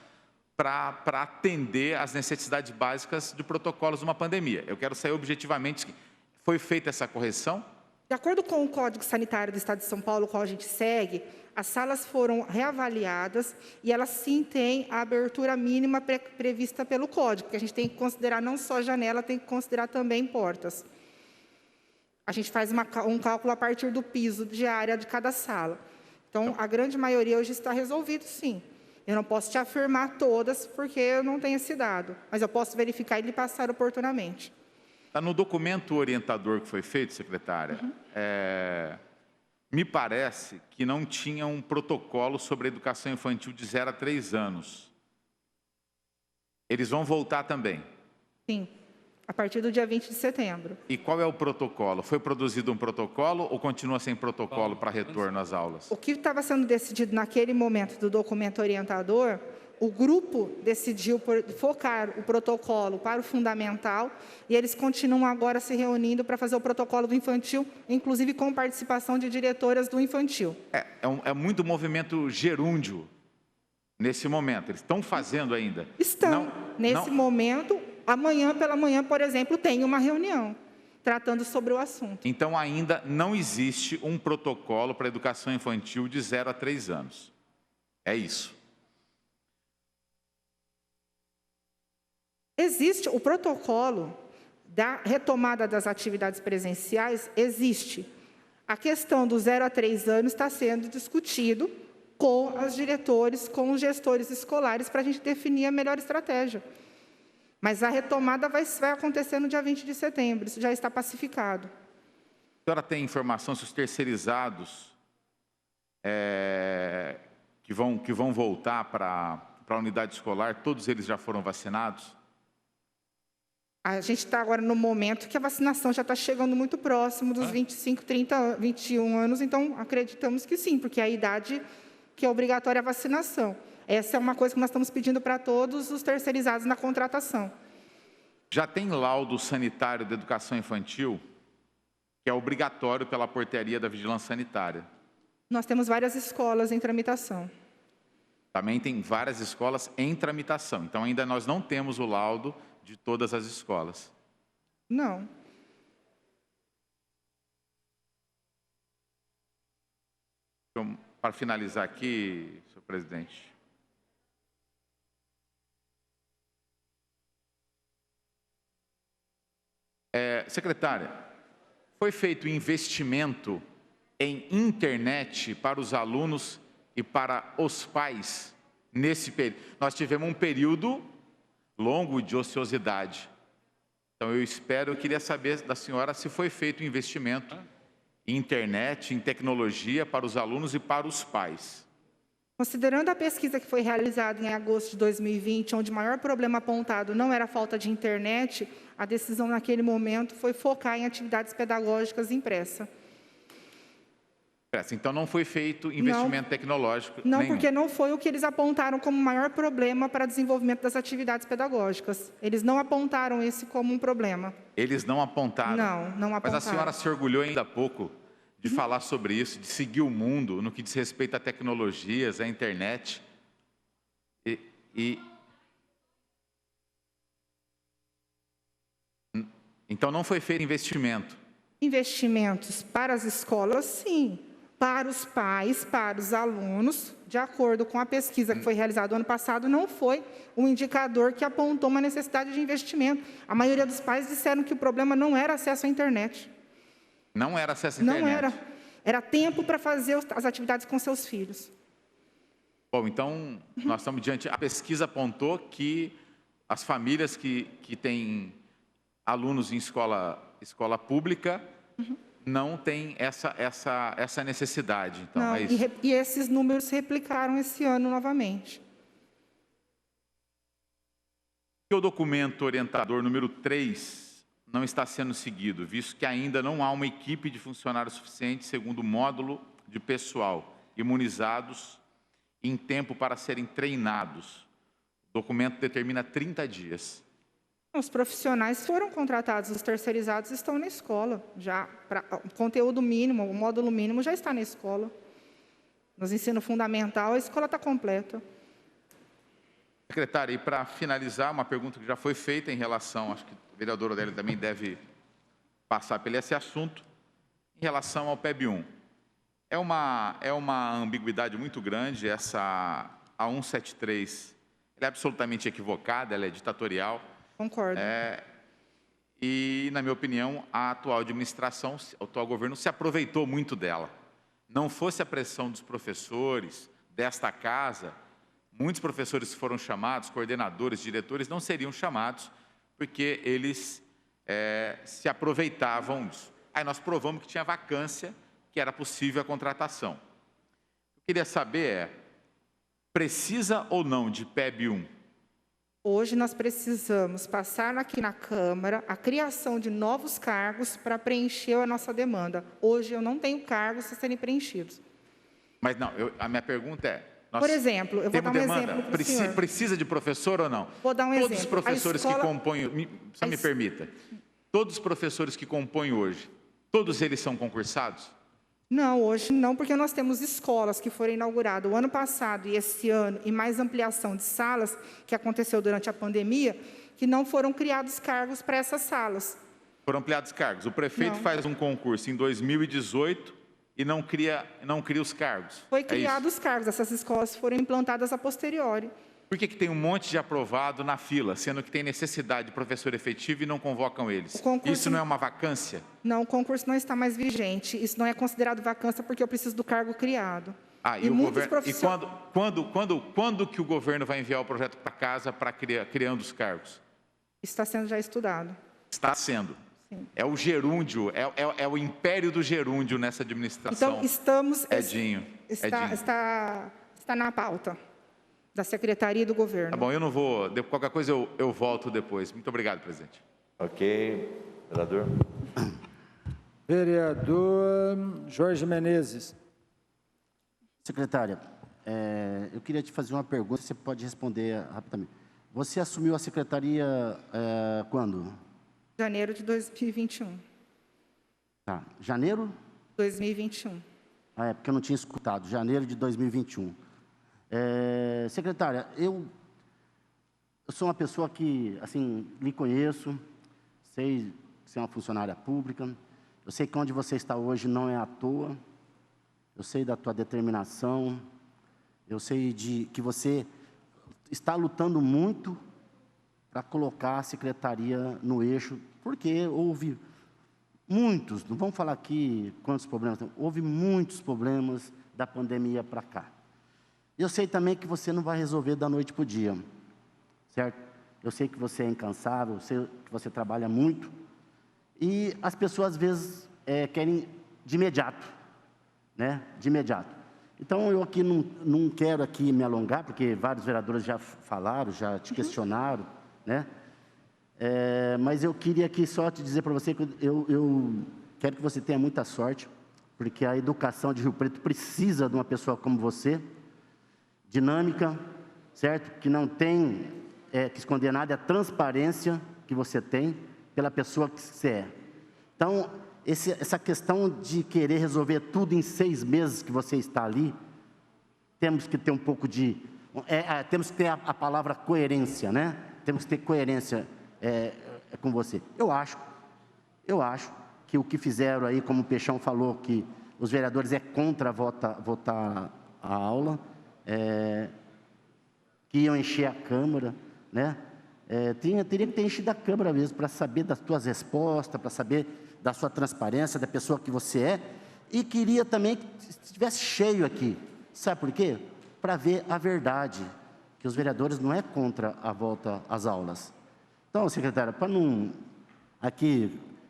para atender às necessidades básicas de protocolos de uma pandemia. Eu quero saber objetivamente, foi feita essa correção? De acordo com o Código Sanitário do Estado de São Paulo, qual a gente segue, as salas foram reavaliadas e elas sim têm a abertura mínima prevista pelo Código, porque a gente tem que considerar não só janela, tem que considerar também portas. A gente faz um cálculo a partir do piso de área de cada sala. Então, a grande maioria hoje está resolvido, sim. Eu não posso te afirmar todas, porque eu não tenho esse dado, mas eu posso verificar e lhe passar oportunamente. Tá no documento orientador que foi feito, secretária, me parece que não tinha um protocolo sobre a educação infantil de 0 a 3 anos. Eles vão voltar também? Sim, a partir do dia 20 de setembro. E qual é o protocolo? Foi produzido um protocolo ou continua sem protocolo para retorno às aulas? O que estava sendo decidido naquele momento do documento orientador, o grupo decidiu focar o protocolo para o fundamental e eles continuam agora se reunindo para fazer o protocolo do infantil, inclusive com participação de diretoras do infantil. É muito movimento gerúndio nesse momento. Eles estão fazendo ainda? Estão. Nesse momento, amanhã pela manhã, por exemplo, tem uma reunião tratando sobre o assunto. Então, ainda não existe um protocolo para a educação infantil de 0 a 3 anos. É isso. Existe o protocolo da retomada das atividades presenciais, existe. A questão do 0 a 3 anos está sendo discutido com os diretores, com os gestores escolares, para a gente definir a melhor estratégia. Mas a retomada vai acontecer no dia 20 de setembro, isso já está pacificado. A senhora tem informação se os terceirizados que vão voltar para a unidade escolar, todos eles já foram vacinados? A gente está agora no momento que a vacinação já está chegando muito próximo dos 25, 30, 21 anos, então acreditamos que sim, porque é a idade que é obrigatória a vacinação. Essa é uma coisa que nós estamos pedindo para todos os terceirizados na contratação. Já tem laudo sanitário da educação infantil, que é obrigatório pela portaria da vigilância sanitária? Nós temos várias escolas em tramitação. Também tem várias escolas em tramitação, então ainda nós não temos o laudo de todas as escolas. Não. Então, para finalizar aqui, senhor presidente. Secretária, foi feito investimento em internet para os alunos e para os pais nesse período? Nós tivemos um período longo de ociosidade. Então, eu queria saber da senhora se foi feito investimento em internet, em tecnologia para os alunos e para os pais. Considerando a pesquisa que foi realizada em agosto de 2020, onde o maior problema apontado não era a falta de internet, a decisão naquele momento foi focar em atividades pedagógicas impressa. Então, não foi feito investimento tecnológico Não, nenhum. porque não foi o que eles apontaram como o maior problema para o desenvolvimento das atividades pedagógicas. Eles não apontaram esse como um problema. Eles não apontaram? Não apontaram. Mas a senhora se orgulhou ainda há pouco de falar sobre isso, de seguir o mundo no que diz respeito a tecnologias, à internet. Então, não foi feito investimento? Investimentos para as escolas, sim. Para os pais, para os alunos, de acordo com a pesquisa que foi realizada ano passado, não foi um indicador que apontou uma necessidade de investimento. A maioria dos pais disseram que o problema não era acesso à internet. Não era acesso à internet? Não era. Era tempo para fazer as atividades com seus filhos. Bom, então, nós estamos diante... A pesquisa apontou que as famílias que têm alunos em escola pública não têm essa necessidade. Então, Não, é isso. e esses números se replicaram esse ano novamente. O documento orientador número 3 não está sendo seguido, visto que ainda não há uma equipe de funcionários suficiente, segundo o módulo de pessoal, imunizados em tempo para serem treinados. O documento determina 30 dias. Os profissionais foram contratados, os terceirizados estão na escola. Já, o conteúdo mínimo, o módulo mínimo já está na escola. No ensino fundamental, a escola está completa. Secretária, e para finalizar, uma pergunta que já foi feita em relação, acho que o vereador Odélio também deve passar por esse assunto, em relação ao PEB 1. É uma ambiguidade muito grande, a 173, ela é absolutamente equivocada, ela é ditatorial. Concordo. E, na minha opinião, a atual administração, o atual governo se aproveitou muito dela. Não fosse a pressão dos professores, desta casa, muitos professores que foram chamados, coordenadores, diretores, não seriam chamados porque eles se aproveitavam disso. Aí nós provamos que tinha vacância, que era possível a contratação. Eu queria saber, precisa ou não de PEB 1? Hoje nós precisamos passar aqui na Câmara a criação de novos cargos para preencher a nossa demanda. Hoje eu não tenho cargos a serem preenchidos. Mas não, a minha pergunta é... Por exemplo, eu vou dar um exemplo para o senhor. Precisa de professor ou não? Vou dar um exemplo. Todos os professores que compõem... Só me permita. Todos os professores que compõem hoje, todos eles são concursados? Não, hoje não, porque nós temos escolas que foram inauguradas o ano passado e esse ano, e mais ampliação de salas, que aconteceu durante a pandemia, que não foram criados cargos para essas salas. Foram ampliados cargos. O prefeito faz um concurso em 2018 e não cria os cargos. Foi criado os cargos, essas escolas foram implantadas a posteriori. Por que tem um monte de aprovado na fila, sendo que tem necessidade de professor efetivo e não convocam eles? Isso não é uma vacância? Não, o concurso não está mais vigente. Isso não é considerado vacância porque eu preciso do cargo criado. E o governo, quando que o governo vai enviar o projeto para casa para criando os cargos? Está sendo já estudado. Está sendo. Sim. É o gerúndio, é o império do gerúndio nessa administração. Então, estamos... Edinho. Está na pauta da Secretaria e do Governo. Tá bom, eu não vou... Qualquer coisa eu volto depois. Muito obrigado, presidente. Ok. Vereador. Vereador Jorge Menezes. Secretária, eu queria te fazer uma pergunta, você pode responder rapidamente. Você assumiu a secretaria quando? Janeiro de 2021. Tá. Janeiro? 2021. Porque eu não tinha escutado. Janeiro de 2021. Secretária, eu sou uma pessoa que, assim, lhe conheço, sei que você é uma funcionária pública, eu sei que onde você está hoje não é à toa, eu sei da tua determinação, eu sei que você está lutando muito para colocar a secretaria no eixo, porque houve muitos, não vamos falar aqui quantos problemas, houve muitos problemas da pandemia para cá. Eu sei também que você não vai resolver da noite para o dia, certo? Eu sei que você é incansável, eu sei que você trabalha muito, e as pessoas às vezes querem de imediato, né? De imediato. Então, eu aqui não quero aqui me alongar, porque vários vereadores já falaram, já te questionaram, né? Mas eu queria aqui só te dizer para você que eu quero que você tenha muita sorte, porque a educação de Rio Preto precisa de uma pessoa como você, dinâmica, certo? Que não tem que esconder nada, é a transparência que você tem pela pessoa que você é. Então, essa questão de querer resolver tudo em 6 meses que você está ali, temos que ter um pouco de... temos que ter a palavra coerência, né? Temos que ter coerência com você. Eu acho que o que fizeram aí, como o Peixão falou, que os vereadores contra votar a aula, que iam encher a Câmara, né? Teria que ter enchido a Câmara mesmo, para saber das tuas respostas, para saber da sua transparência, da pessoa que você é, e queria também que estivesse cheio aqui. Sabe por quê? para ver a verdade, que os vereadores não é contra a volta às aulas. Então, secretária, para não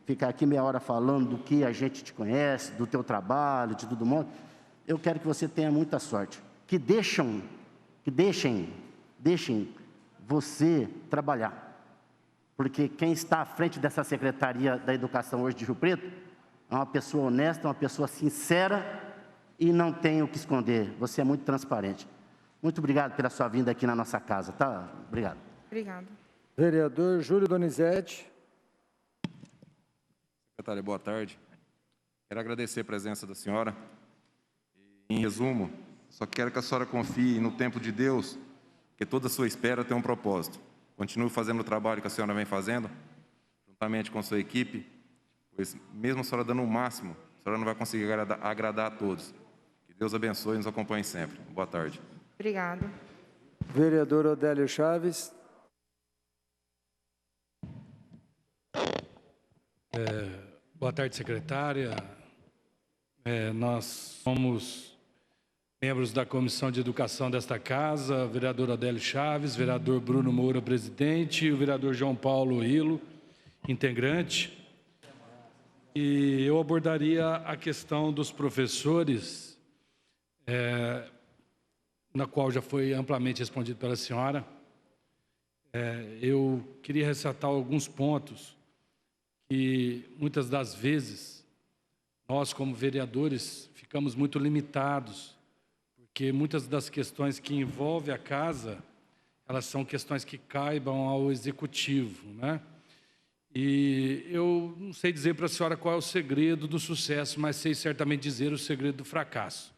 ficar aqui meia hora falando do que a gente te conhece, do teu trabalho, de tudo mais, eu quero que você tenha muita sorte. Que deixem você trabalhar. Porque quem está à frente dessa Secretaria da Educação hoje de Rio Preto é uma pessoa honesta, uma pessoa sincera e não tem o que esconder. Você é muito transparente. Muito obrigado pela sua vinda aqui na nossa casa, tá? Obrigado. Obrigada. Vereador Júlio Donizete. Secretária, boa tarde. Quero agradecer a presença da senhora. Em resumo, só quero que a senhora confie no tempo de Deus, que toda a sua espera tem um propósito. Continue fazendo o trabalho que a senhora vem fazendo, juntamente com a sua equipe, pois mesmo a senhora dando o máximo, a senhora não vai conseguir agradar a todos. Que Deus abençoe e nos acompanhe sempre. Boa tarde. Obrigada. Vereador Odélio Chaves. Boa tarde, secretária. Nós somos membros da Comissão de Educação desta Casa, vereador Odélio Chaves, vereador Bruno Moura, presidente, e o vereador João Paulo Hilo, integrante. E eu abordaria a questão dos professores, na qual já foi amplamente respondido pela senhora. Eu queria ressaltar alguns pontos que, muitas das vezes, nós, como vereadores, ficamos muito limitados, porque muitas das questões que envolvem a casa, elas são questões que caibam ao executivo, né? E eu não sei dizer para a senhora qual é o segredo do sucesso, mas sei certamente dizer o segredo do fracasso.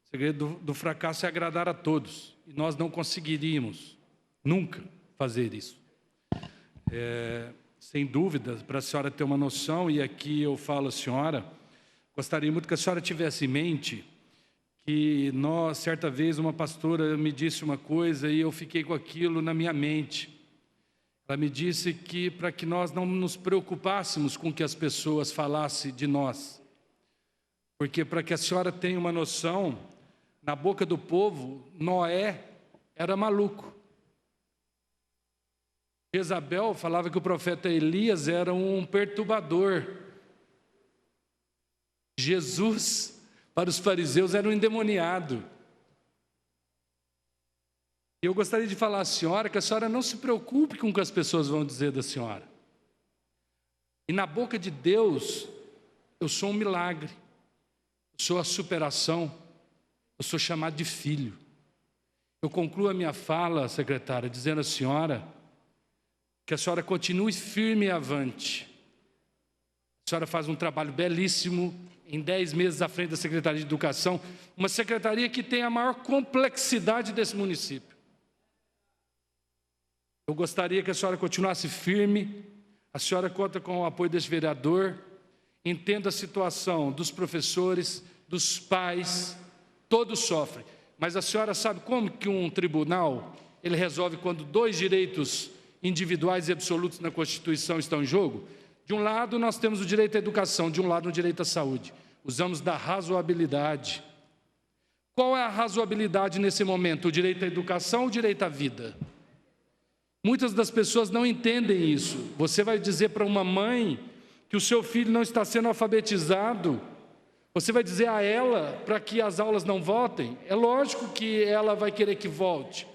O segredo do fracasso é agradar a todos, e nós não conseguiríamos nunca fazer isso. Sem dúvida, para a senhora ter uma noção, e aqui eu falo à senhora, gostaria muito que a senhora tivesse em mente que nós, certa vez, uma pastora me disse uma coisa e eu fiquei com aquilo na minha mente. Ela me disse que para que nós não nos preocupássemos com o que as pessoas falassem de nós. Porque, para que a senhora tenha uma noção, na boca do povo, Noé era maluco. Jezabel falava que o profeta Elias era um perturbador. Jesus, para os fariseus, era um endemoniado. E eu gostaria de falar à senhora que a senhora não se preocupe com o que as pessoas vão dizer da senhora. E na boca de Deus, eu sou um milagre, eu sou a superação, eu sou chamado de filho. Eu concluo a minha fala, secretária, dizendo à senhora que a senhora continue firme e avante. A senhora faz um trabalho belíssimo, em 10 meses à frente da Secretaria de Educação, uma secretaria que tem a maior complexidade desse município. Eu gostaria que a senhora continuasse firme, a senhora conta com o apoio desse vereador, entenda a situação dos professores, dos pais, todos sofrem. Mas a senhora sabe como que um tribunal, ele resolve quando 2 direitos individuais e absolutos na Constituição estão em jogo? De um lado, nós temos o direito à educação, de um lado, o direito à saúde. Usamos da razoabilidade. Qual é a razoabilidade nesse momento? O direito à educação ou o direito à vida? Muitas das pessoas não entendem isso. Você vai dizer para uma mãe que o seu filho não está sendo alfabetizado, você vai dizer a ela para que as aulas não voltem? É lógico que ela vai querer que volte.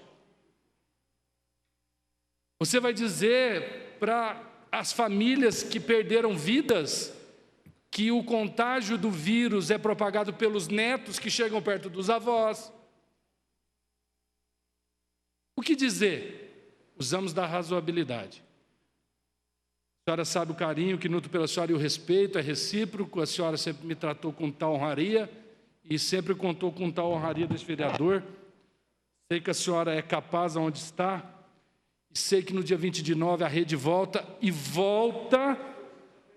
Você vai dizer para as famílias que perderam vidas que o contágio do vírus é propagado pelos netos que chegam perto dos avós. O que dizer? Usamos da razoabilidade. A senhora sabe o carinho que nutro pela senhora e o respeito é recíproco. A senhora sempre me tratou com tal honraria e sempre contou com tal honraria desse vereador. Sei que a senhora é capaz aonde está. E sei que no dia 20 de novembro a rede volta, e volta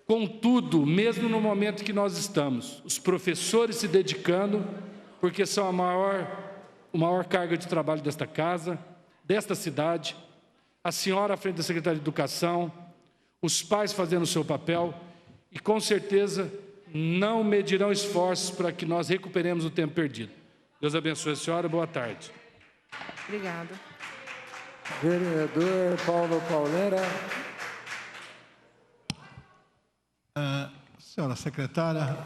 com tudo, mesmo no momento que nós estamos. Os professores se dedicando, porque são a maior carga de trabalho desta casa, desta cidade. A senhora à frente da Secretaria de Educação, os pais fazendo o seu papel, e com certeza não medirão esforços para que nós recuperemos o tempo perdido. Deus abençoe a senhora, boa tarde. Obrigada. Vereador Paulo Pauleira. Senhora secretária,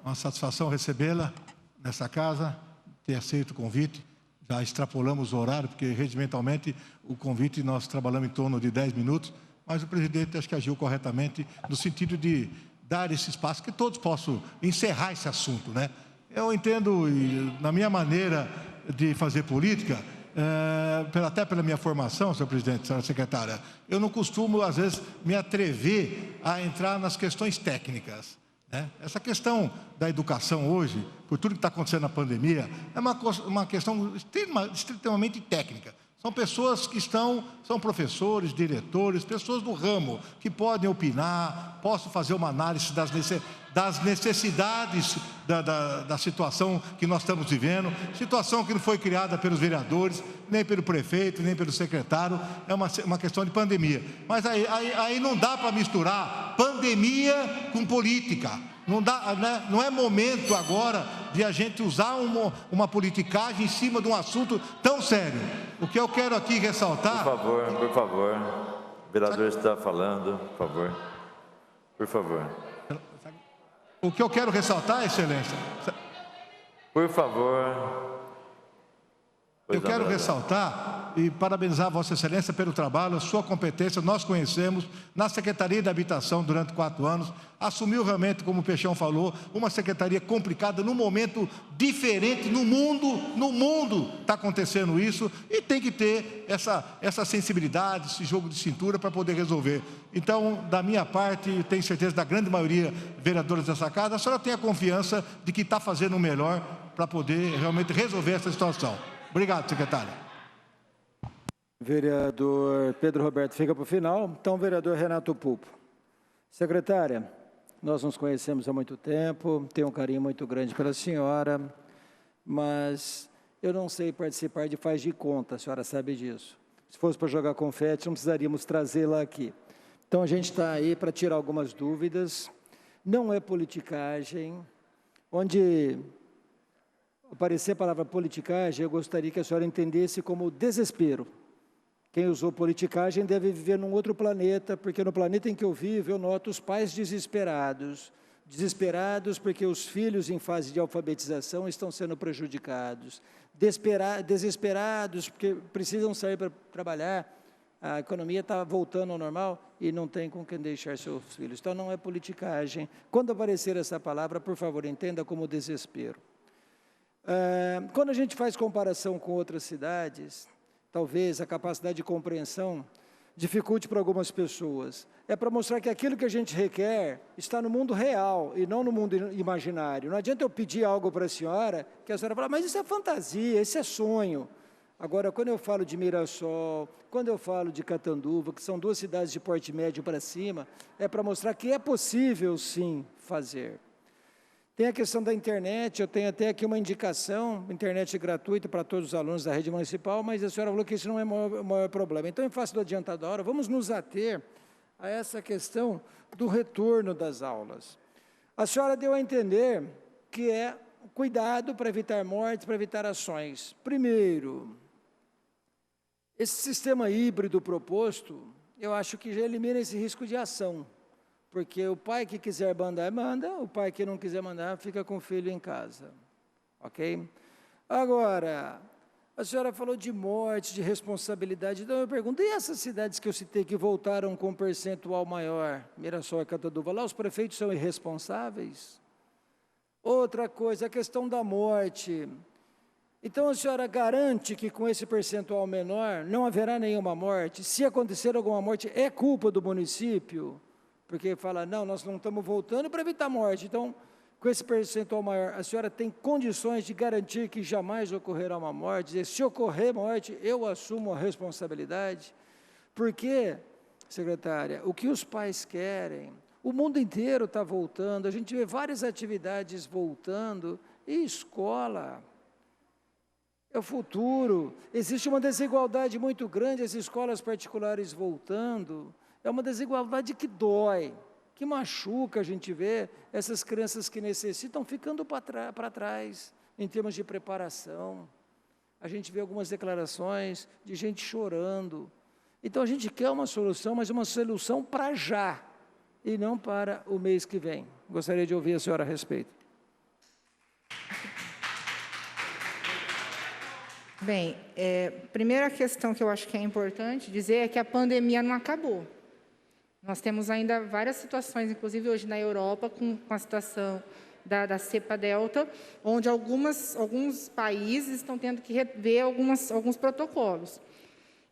uma satisfação recebê-la nessa casa, ter aceito o convite. Já extrapolamos o horário, porque regimentalmente o convite nós trabalhamos em torno de 10 minutos, mas o presidente acho que agiu corretamente no sentido de dar esse espaço que todos possam encerrar esse assunto, né? Eu entendo, na minha maneira de fazer política, até pela minha formação, senhor presidente, senhora secretária, eu não costumo, às vezes, me atrever a entrar nas questões técnicas, né? Essa questão da educação hoje, por tudo que está acontecendo na pandemia, é uma questão extremamente técnica. São pessoas que são professores, diretores, pessoas do ramo, que podem opinar, possam fazer uma análise das necessidades da situação que nós estamos vivendo, situação que não foi criada pelos vereadores, nem pelo prefeito, nem pelo secretário, é uma questão de pandemia. Mas aí não dá para misturar pandemia com política. Não dá, né? Não é momento agora de a gente usar uma politicagem em cima de um assunto tão sério. O que eu quero aqui ressaltar... Por favor. O vereador está falando, por favor. Por favor. O que eu quero ressaltar, excelência... Por favor. Eu quero ressaltar e parabenizar a Vossa Excelência pelo trabalho, a sua competência. Nós conhecemos na Secretaria da Habitação durante 4 anos. Assumiu realmente, como o Peixão falou, uma secretaria complicada, num momento diferente no mundo. No mundo está acontecendo isso e tem que ter essa sensibilidade, esse jogo de cintura para poder resolver. Então, da minha parte, tenho certeza da grande maioria vereadores dessa casa, a senhora tem a confiança de que está fazendo o melhor para poder realmente resolver essa situação. Obrigado, secretário. Vereador Pedro Roberto fica para o final. Então, vereador Renato Pupo. Secretária, nós nos conhecemos há muito tempo, tenho um carinho muito grande pela senhora, mas eu não sei participar de faz de conta, a senhora sabe disso. Se fosse para jogar confete, não precisaríamos trazê-la aqui. Então, a gente está aí para tirar algumas dúvidas. Não é politicagem, onde... aparecer a palavra politicagem, eu gostaria que a senhora entendesse como desespero. Quem usou politicagem deve viver num outro planeta, porque no planeta em que eu vivo, eu noto os pais desesperados. Desesperados porque os filhos em fase de alfabetização estão sendo prejudicados. Desesperados porque precisam sair para trabalhar, a economia está voltando ao normal e não tem com quem deixar seus filhos. Então, não é politicagem. Quando aparecer essa palavra, por favor, entenda como desespero. Quando a gente faz comparação com outras cidades, talvez a capacidade de compreensão dificulte para algumas pessoas. É para mostrar que aquilo que a gente requer está no mundo real e não no mundo imaginário. Não adianta eu pedir algo para a senhora, que a senhora fala, mas isso é fantasia, isso é sonho. Agora, quando eu falo de Mirassol, quando eu falo de Catanduva, que são 2 cidades de porte médio para cima, é para mostrar que é possível, sim, fazer. Tem a questão da internet, eu tenho até aqui uma indicação, internet gratuita para todos os alunos da rede municipal, mas a senhora falou que isso não é o maior problema. Então, em face do adiantado da hora, vamos nos ater a essa questão do retorno das aulas. A senhora deu a entender que é cuidado para evitar mortes, para evitar ações. Primeiro, esse sistema híbrido proposto, eu acho que já elimina esse risco de ação. Porque o pai que quiser mandar, manda, o pai que não quiser mandar, fica com o filho em casa. Ok? Agora, a senhora falou de morte, de responsabilidade, então eu pergunto, e essas cidades que eu citei que voltaram com um percentual maior, Mirassol e Catanduva, lá os prefeitos são irresponsáveis? Outra coisa, a questão da morte. Então, a senhora garante que com esse percentual menor não haverá nenhuma morte? Se acontecer alguma morte, é culpa do município? Porque fala, não, nós não estamos voltando para evitar morte. Então, com esse percentual maior, a senhora tem condições de garantir que jamais ocorrerá uma morte? Dizer, se ocorrer morte, eu assumo a responsabilidade? Porque, secretária, o que os pais querem, o mundo inteiro está voltando, a gente vê várias atividades voltando, e escola é o futuro. Existe uma desigualdade muito grande, as escolas particulares voltando. É uma desigualdade que dói, que machuca a gente vê essas crianças que necessitam ficando para trás em termos de preparação. a gente vê algumas declarações de gente chorando. Então, a gente quer uma solução, mas uma solução para já, e não para o mês que vem. Gostaria de ouvir a senhora a respeito. Bem, primeira questão que eu acho que é importante dizer é que a pandemia não acabou. Nós temos ainda várias situações, inclusive hoje na Europa, com a situação da cepa delta, onde alguns países estão tendo que rever alguns protocolos.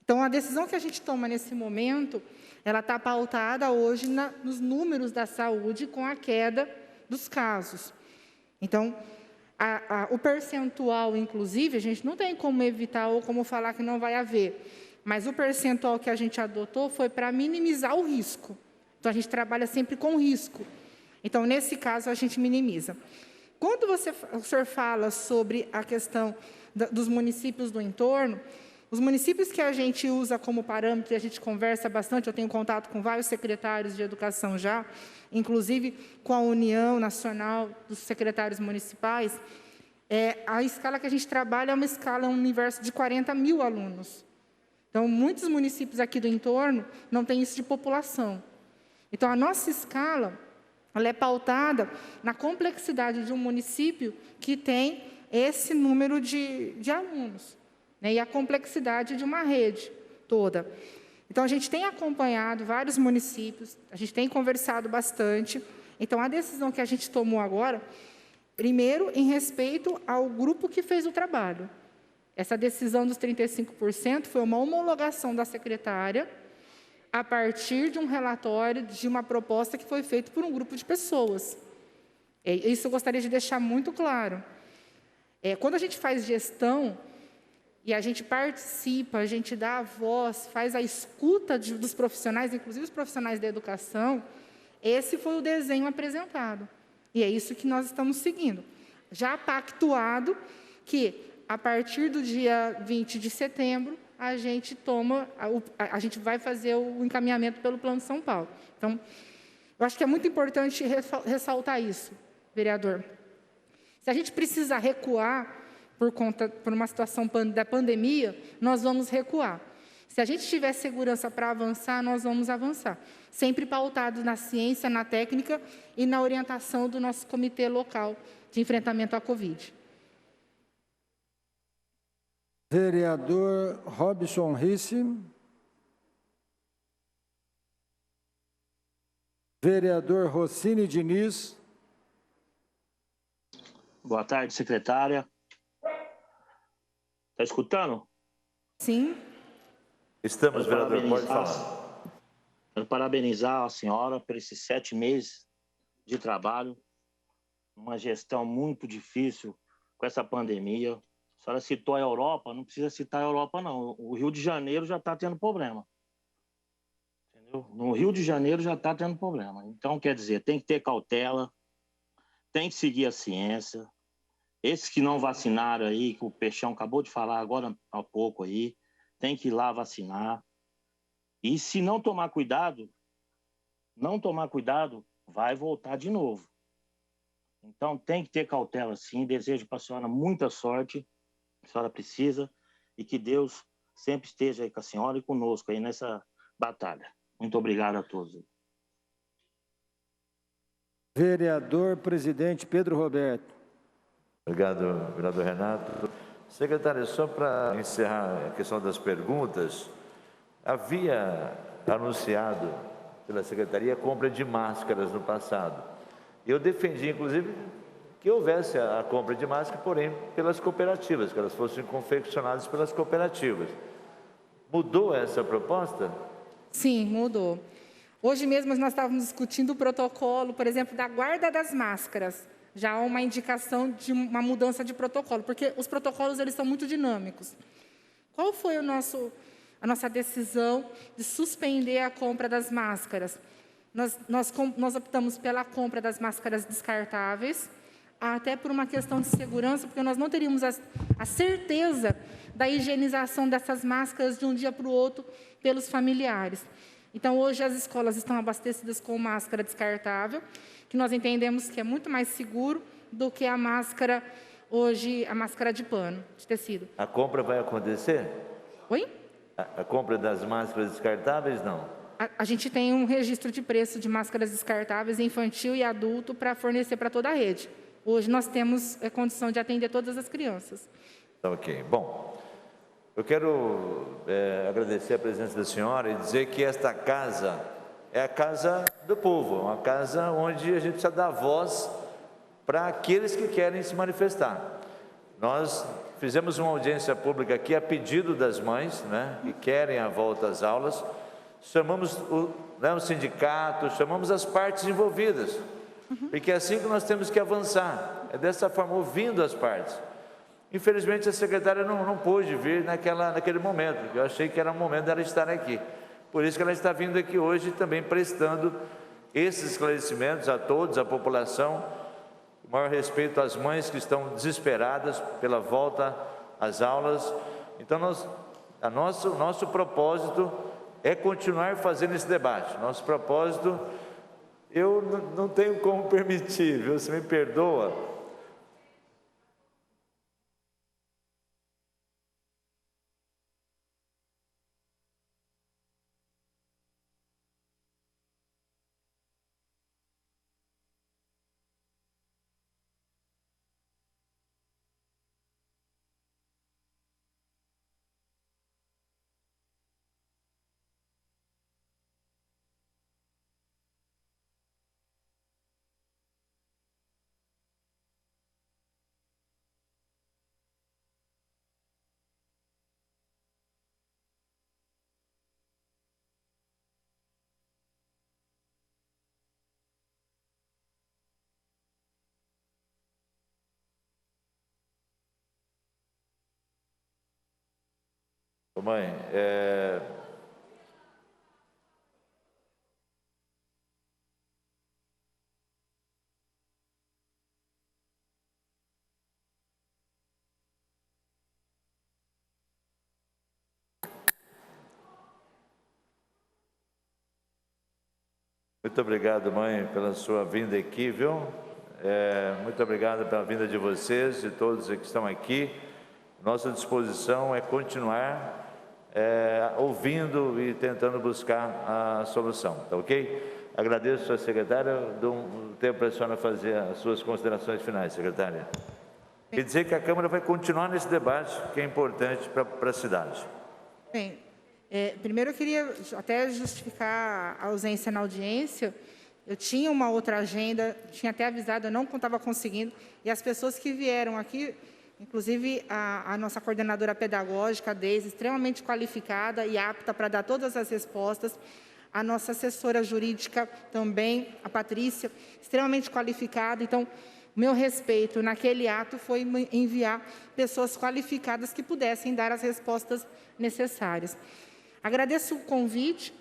Então, a decisão que a gente toma nesse momento, ela está pautada hoje nos números da saúde com a queda dos casos. Então, o percentual, inclusive, a gente não tem como evitar ou como falar que não vai haver, mas o percentual que a gente adotou foi para minimizar o risco. Então, a gente trabalha sempre com risco. Então, nesse caso, a gente minimiza. Quando o senhor fala sobre a questão dos municípios do entorno, os municípios que a gente usa como parâmetro, e a gente conversa bastante, eu tenho contato com vários secretários de educação já, inclusive com a União Nacional dos Secretários Municipais, a escala que a gente trabalha é uma escala, um universo de 40 mil alunos. Então, muitos municípios aqui do entorno não têm isso de população. Então, a nossa escala, ela é pautada na complexidade de um município que tem esse número de alunos, né, e a complexidade de uma rede toda. Então, a gente tem acompanhado vários municípios, a gente tem conversado bastante. Então, a decisão que a gente tomou agora, primeiro, em respeito ao grupo que fez o trabalho. Essa decisão dos 35% foi uma homologação da secretária a partir de um relatório, de uma proposta que foi feita por um grupo de pessoas. Isso eu gostaria de deixar muito claro. Quando a gente faz gestão, e a gente participa, a gente dá a voz, faz a escuta dos profissionais, inclusive os profissionais da educação, esse foi o desenho apresentado. E é isso que nós estamos seguindo. Já pactuado que, a partir do dia 20 de setembro, a gente vai fazer o encaminhamento pelo Plano de São Paulo. Então, eu acho que é muito importante ressaltar isso, vereador. Se a gente precisar recuar por uma situação da pandemia, nós vamos recuar. Se a gente tiver segurança para avançar, nós vamos avançar. Sempre pautado na ciência, na técnica e na orientação do nosso comitê local de enfrentamento à Covid. Vereador Robson Risse. Vereador Rossini Diniz. Boa tarde, secretária. Está escutando? Sim. Estamos, vereador, pode falar. Quero parabenizar a senhora por esses 7 meses de trabalho, uma gestão muito difícil com essa pandemia. A senhora citou a Europa, não precisa citar a Europa, não. O Rio de Janeiro já está tendo problema. Entendeu? No Rio de Janeiro já está tendo problema. Então, quer dizer, tem que ter cautela, tem que seguir a ciência. Esses que não vacinaram aí, que o Peixão acabou de falar agora há pouco aí, tem que ir lá vacinar. E se não tomar cuidado, vai voltar de novo. Então, tem que ter cautela, sim. Desejo para a senhora muita sorte, a senhora precisa, e que Deus sempre esteja aí com a senhora e conosco aí nessa batalha. Muito obrigado a todos. Vereador Presidente Pedro Roberto. Obrigado, vereador Renato. Secretário, só para encerrar a questão das perguntas, havia anunciado pela Secretaria a compra de máscaras no passado. Eu defendi, inclusive, que houvesse a compra de máscara, porém, pelas cooperativas, que elas fossem confeccionadas pelas cooperativas. Mudou essa proposta? Sim, mudou. Hoje mesmo nós estávamos discutindo o protocolo, por exemplo, da guarda das máscaras. Já há uma indicação de uma mudança de protocolo, porque os protocolos eles são muito dinâmicos. Qual foi a nossa decisão de suspender a compra das máscaras? Nós optamos pela compra das máscaras descartáveis, até por uma questão de segurança, porque nós não teríamos a certeza da higienização dessas máscaras de um dia para o outro pelos familiares. Então, hoje as escolas estão abastecidas com máscara descartável, que nós entendemos que é muito mais seguro do que a máscara hoje a máscara de pano, de tecido. A compra vai acontecer? Oi? A compra das máscaras descartáveis, não? A gente tem um registro de preço de máscaras descartáveis infantil e adulto para fornecer para toda a rede. Hoje nós temos condição de atender todas as crianças. Tá, ok. Bom, eu quero agradecer a presença da senhora e dizer que esta casa é a casa do povo, uma casa onde a gente precisa dar voz para aqueles que querem se manifestar. Nós fizemos uma audiência pública aqui a pedido das mães, né, que querem a volta às aulas. Chamamos o sindicato, chamamos as partes envolvidas, porque é assim que nós temos que avançar, é dessa forma, ouvindo as partes. Infelizmente, a secretária não pôde vir naquele momento, eu achei que era o momento dela estar aqui. Por isso que ela está vindo aqui hoje também prestando esses esclarecimentos a todos, a população, o maior respeito às mães que estão desesperadas pela volta às aulas. Então, o nosso propósito é continuar fazendo esse debate. Nosso propósito, eu não tenho como permitir, viu? Você me perdoa. Mãe, muito obrigado, mãe, pela sua vinda aqui, viu? Muito obrigado pela vinda de vocês e todos que estão aqui. Nossa disposição é continuar ouvindo e tentando buscar a solução, tá ok? Agradeço a secretária, dou um tempo para a senhora fazer as suas considerações finais, secretária. E dizer que a Câmara vai continuar nesse debate, que é importante para a cidade. Bem, primeiro eu queria até justificar a ausência na audiência. Eu tinha uma outra agenda, tinha até avisado, eu não estava conseguindo, e as pessoas que vieram aqui, inclusive a nossa coordenadora pedagógica, a Deise, extremamente qualificada e apta para dar todas as respostas, a nossa assessora jurídica também, a Patrícia, extremamente qualificada. Então, o meu respeito naquele ato foi enviar pessoas qualificadas que pudessem dar as respostas necessárias. Agradeço o convite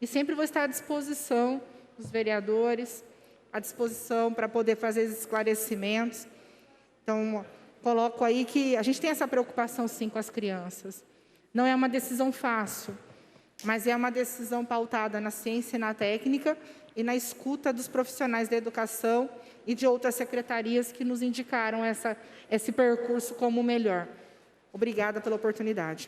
e sempre vou estar à disposição dos vereadores, à disposição para poder fazer esses esclarecimentos. Então, coloco aí que a gente tem essa preocupação, sim, com as crianças. Não é uma decisão fácil, mas é uma decisão pautada na ciência e na técnica e na escuta dos profissionais da educação e de outras secretarias que nos indicaram esse percurso como o melhor. Obrigada pela oportunidade.